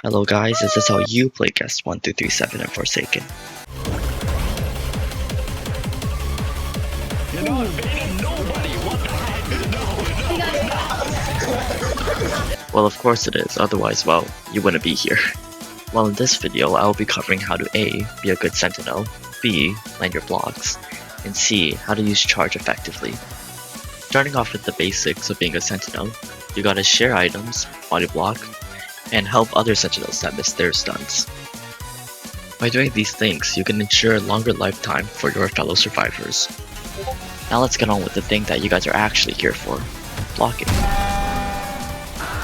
Hello guys, this is how you play Guest 1237 and Forsaken. You're not invading nobody! What the heck? Well, of course it is, otherwise, well, you wouldn't be here. Well, in this video, I will be covering how to A. Be a good sentinel, B. Land your blocks, and C. How to use charge effectively. Starting off with the basics of being a sentinel, you gotta share items, body block, and help other sentinels that miss their stunts. By doing these things, you can ensure a longer lifetime for your fellow survivors. Now let's get on with the thing that you guys are actually here for, blocking.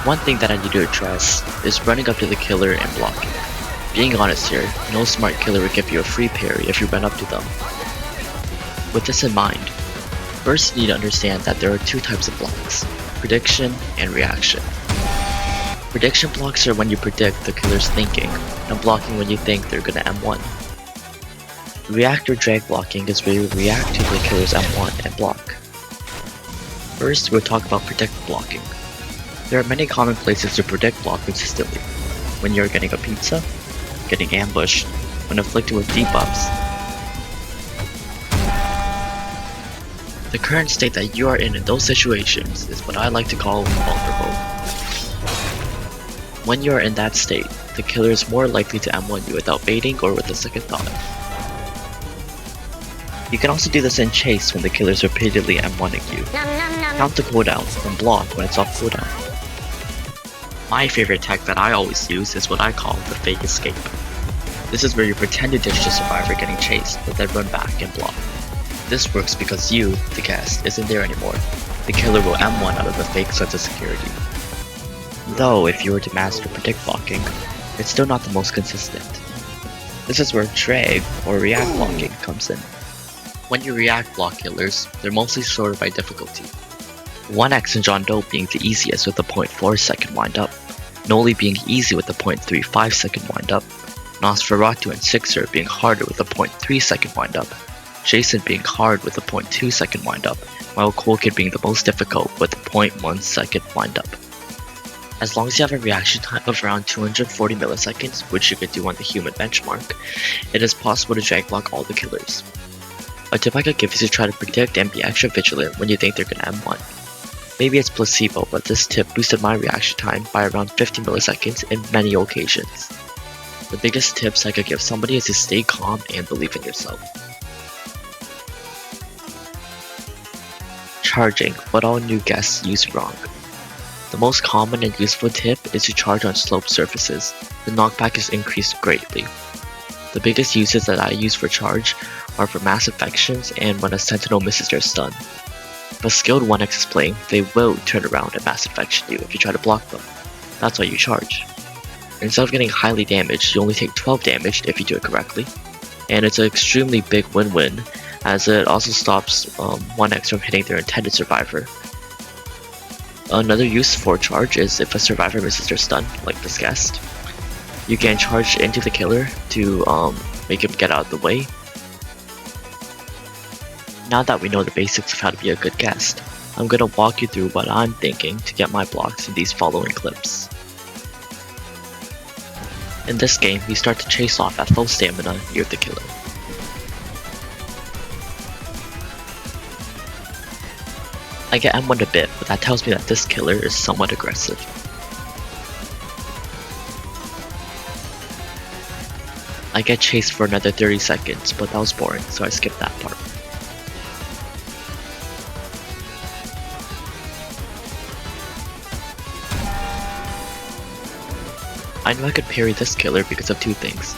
One thing that I need to address is running up to the killer and blocking. Being honest here, no smart killer would give you a free parry if you run up to them. With this in mind, first you need to understand that there are two types of blocks, prediction and reaction. Prediction blocks are when you predict the killer's thinking, and blocking when you think they're gonna M1. React or drag blocking is where you react to the killer's M1 and block. First, we'll talk about predict blocking. There are many common places to predict block consistently. When you're getting a pizza, getting ambushed, when afflicted with debuffs. The current state that you are in those situations is what I like to call vulnerable. When you are in that state, the killer is more likely to M1 you without baiting or with a second thought. You can also do this in chase when the killer is repeatedly M1ing you. Count the cooldown and block when it's off cooldown. My favorite tech that I always use is what I call the fake escape. This is where you pretend to ditch the survivor getting chased, but then run back and block. This works because you, the guest, isn't there anymore. The killer will M1 out of the fake sense of security. Though, if you were to master predict blocking, it's still not the most consistent. This is where drag or react blocking comes in. When you react block killers, they're mostly sorted by difficulty. 1x and John Doe being the easiest with a 0.4 second wind up, Noli being easy with a 0.35 second wind up, Nosferatu and Sixer being harder with a 0.3 second wind up, Jason being hard with a 0.2 second wind up, while Cool Kid being the most difficult with a 0.1 second wind up. As long as you have a reaction time of around 240 milliseconds, which you could do on the human benchmark, it is possible to drag block all the killers. A tip I could give is to try to predict and be extra vigilant when you think they're gonna M1. Maybe it's placebo, but this tip boosted my reaction time by around 50 milliseconds in many occasions. The biggest tips I could give somebody is to stay calm and believe in yourself. Charging, what all new guests use wrong. The most common and useful tip is to charge on sloped surfaces. The knockback is increased greatly. The biggest uses that I use for charge are for mass affections and when a sentinel misses their stun. If a skilled 1x is playing, they will turn around and mass affection you if you try to block them. That's why you charge. Instead of getting highly damaged, you only take 12 damage if you do it correctly. And it's an extremely big win-win, as it also stops 1x from hitting their intended survivor. Another use for charge is if a survivor misses their stun, like this guest. You can charge into the killer to make him get out of the way. Now that we know the basics of how to be a good guest, I'm gonna walk you through what I'm thinking to get my blocks in these following clips. In this game, we start to chase off at full stamina near the killer. I get M1'd a bit, but that tells me that this killer is somewhat aggressive. I get chased for another 30 seconds, but that was boring, so I skipped that part. I knew I could parry this killer because of two things.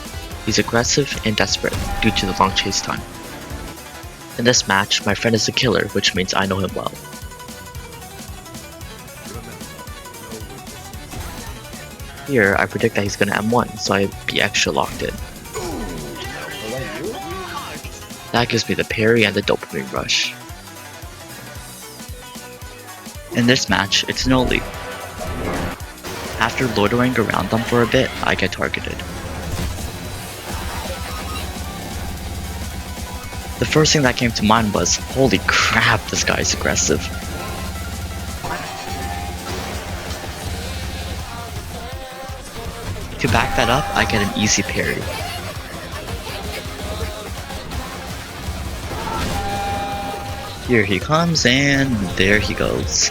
He's aggressive and desperate due to the long chase time. In this match, my friend is a killer, which means I know him well. Here, I predict that he's gonna M1, so I'd be extra locked in. That gives me the parry and the dopamine rush. In this match, it's Noli. After loitering around them for a bit, I get targeted. The first thing that came to mind was, holy crap, this guy is aggressive. To back that up, I get an easy parry. Here he comes, and there he goes.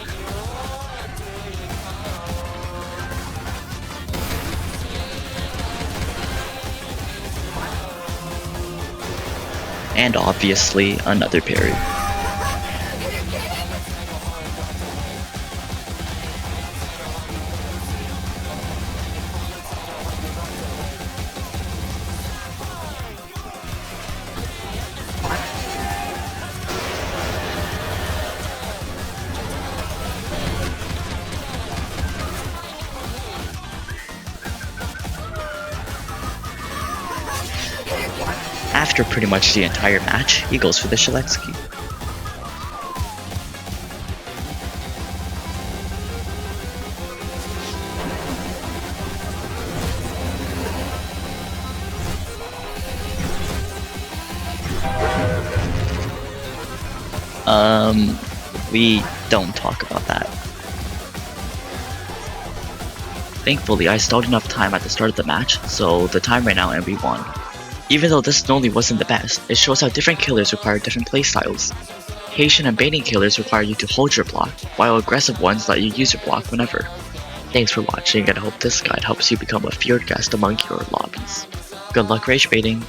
And obviously, another parry. After pretty much the entire match, he goes for the Shaletsky. We don't talk about that. Thankfully, I stalled enough time at the start of the match, so the time ran out and we won. Even though this only wasn't the best, it shows how different killers require different playstyles. Patient and baiting killers require you to hold your block, while aggressive ones let you use your block whenever. Thanks for watching, and I hope this guide helps you become a feared guest among your lobbies. Good luck rage baiting!